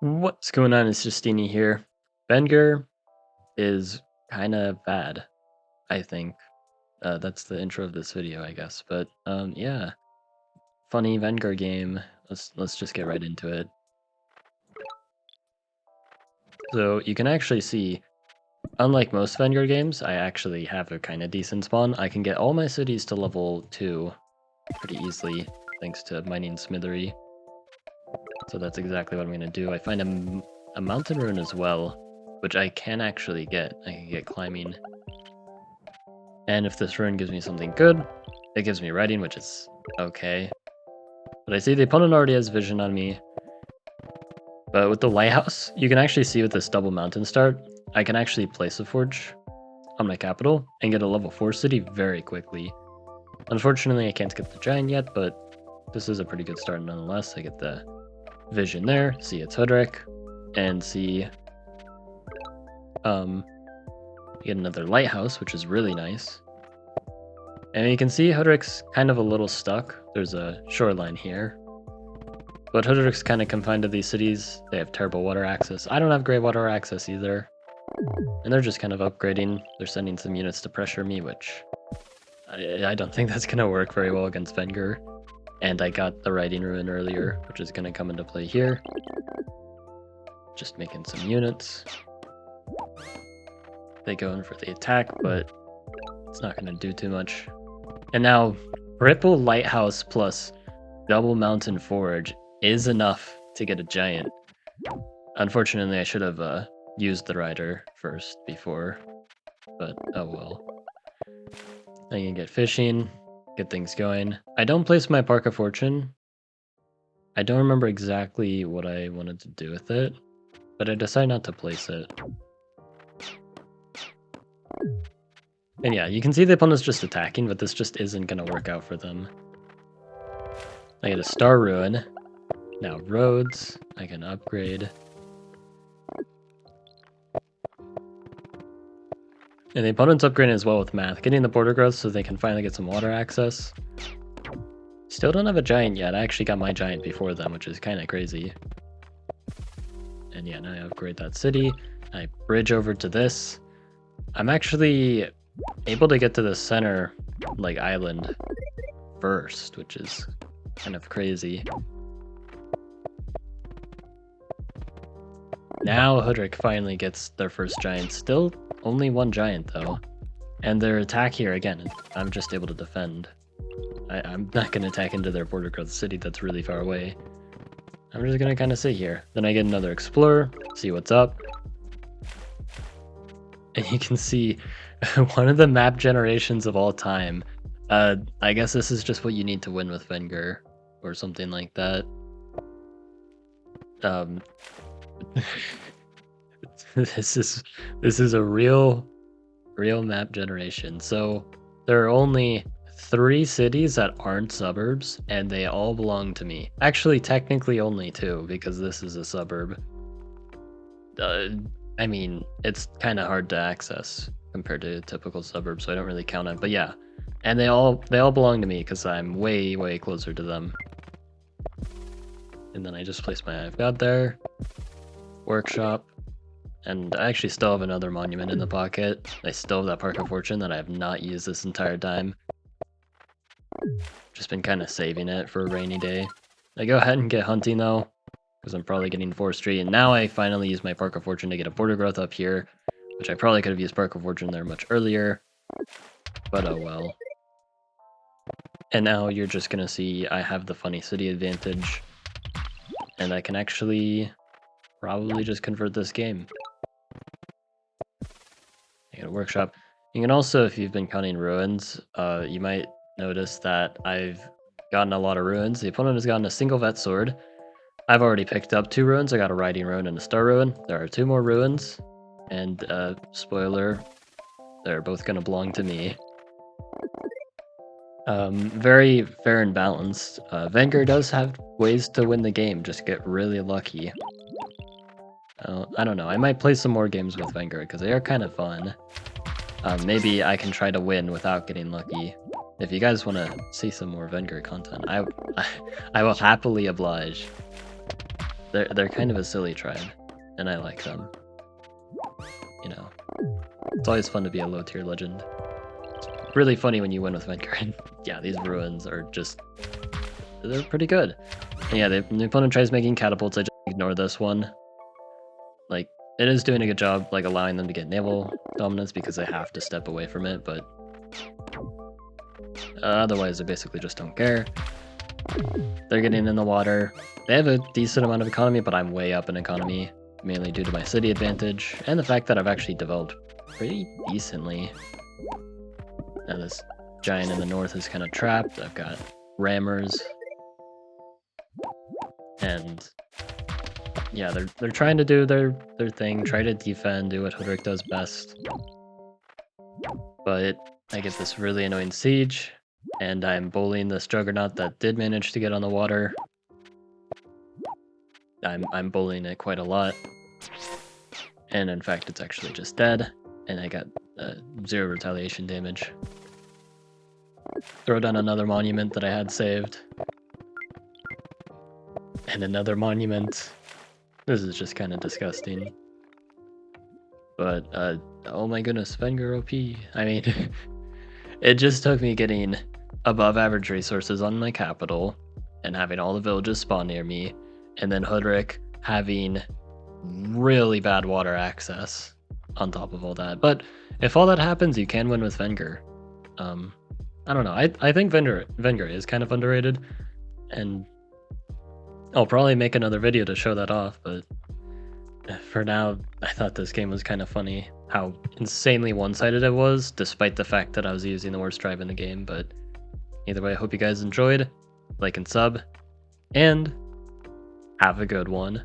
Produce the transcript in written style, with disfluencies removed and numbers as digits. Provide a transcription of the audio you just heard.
What's going on? It's Justeeni here. Vengir is kind of bad, I think. That's the intro of this video, I guess. But yeah, funny Vengir game. Let's just get right into it. So you can actually see, unlike most Vengir games, I actually have a kind of decent spawn. I can get all my cities to level 2 pretty easily, thanks to mining Smithery. So that's exactly what I'm gonna do. I find a mountain rune as well, which I can actually get. I can get climbing. And if this rune gives me something good, it gives me writing, which is okay. But I see the opponent already has vision on me. But with the lighthouse, you can actually see with this double mountain start, I can actually place a forge on my capital and get a level 4 city very quickly. Unfortunately, I can't get the giant yet, but this is a pretty good start nonetheless. I get the vision there, see it's Hoodrick, and see get another lighthouse, which is really nice. And you can see Hoodrick's kind of a little stuck. There's a shoreline here. But Hoodrick's kind of confined to these cities. They have terrible water access. I don't have great water access either. And they're just kind of upgrading. They're sending some units to pressure me, which I don't think that's going to work very well against Vengir. And I got the writing rune earlier, which is going to come into play here. Just making some units. They go in for the attack, but it's not going to do too much. And now, triple lighthouse plus double mountain forge is enough to get a giant. Unfortunately, I should have used the rider first before, but oh well. I can get fishing, get things going. I don't place my Park of Fortune. I don't remember exactly what I wanted to do with it, but I decided not to place it. And yeah, you can see the opponent's just attacking, but this just isn't going to work out for them. I get a Star Ruin. Now roads, I can upgrade. And the opponent's upgrading as well with math, getting the border growth so they can finally get some water access. Still don't have a giant yet. I actually got my giant before them, which is kind of crazy. And yeah, now I upgrade that city. I bridge over to this. I'm actually able to get to the center, like, island first, which is kind of crazy. Now Hoodrick finally gets their first giant. Still only one giant, though. And their attack here, again, I'm just able to defend. I'm not going to attack into their border growth city that's really far away. I'm just going to kind of sit here. Then I get another explorer, see what's up. And you can see one of the map generations of all time. I guess this is just what you need to win with Vengir, or something like that. This is a real map generation. So there are only 3 cities that aren't suburbs, and they all belong to me. Actually, technically only 2, because this is a suburb. I mean, it's kind of hard to access compared to a typical suburb, so I don't really count it. But yeah, and they all belong to me because I'm way closer to them. And then I just place my I've got there, workshop, and I actually still have another monument in the pocket. I still have that Park of Fortune that I have not used this entire time. Just been kind of saving it for a rainy day. I go ahead and get hunting though, because I'm probably getting forestry, and now I finally use my Park of Fortune to get a border growth up here, which I probably could have used Park of Fortune there much earlier, but oh well. And now you're just gonna see I have the funny city advantage, and I can actually probably just convert this game. I got a workshop. You can also, if you've been counting ruins, you might notice that I've gotten a lot of ruins. The opponent has gotten a single vet sword. I've already picked up 2 ruins. I got a riding ruin and a star ruin. There are 2 more ruins, and spoiler, they're both going to belong to me. Very fair and balanced. Vengir does have ways to win the game, just get really lucky. I don't know, I might play some more games with Vengir, because they are kind of fun. Maybe I can try to win without getting lucky. If you guys want to see some more Vengir content, I will happily oblige. they're kind of a silly tribe, and I like them. You know, it's always fun to be a low tier legend. It's really funny when you win with Vengir. Yeah, these ruins are just, they're pretty good. And yeah, the opponent tries making catapults. I just ignore this one. Like, it is doing a good job, like allowing them to get naval dominance because they have to step away from it, but otherwise they basically just don't care. They're getting in the water. They have a decent amount of economy, but I'm way up in economy, mainly due to my city advantage and the fact that I've actually developed pretty decently. Now this giant in the north is kind of trapped. I've got rammers. And yeah, they're trying to do their thing, try to defend, do what Hoodrick does best. But I get this really annoying siege, and I'm bullying this juggernaut that did manage to get on the water. I'm bullying it quite a lot. And in fact, it's actually just dead, and I got 0 retaliation damage. Throw down another monument that I had saved. And another monument. This is just kind of disgusting. But, oh my goodness, Vengir OP. I mean, it just took me getting above average resources on my capital and having all the villages spawn near me, and then Hoodrick having really bad water access on top of all that. But if all that happens, you can win with Vengir. I don't know. I think Vengir is kind of underrated, and I'll probably make another video to show that off, but for now, I thought this game was kind of funny, how insanely one-sided it was, despite the fact that I was using the worst tribe in the game. But either way, I hope you guys enjoyed, like and sub, and have a good one.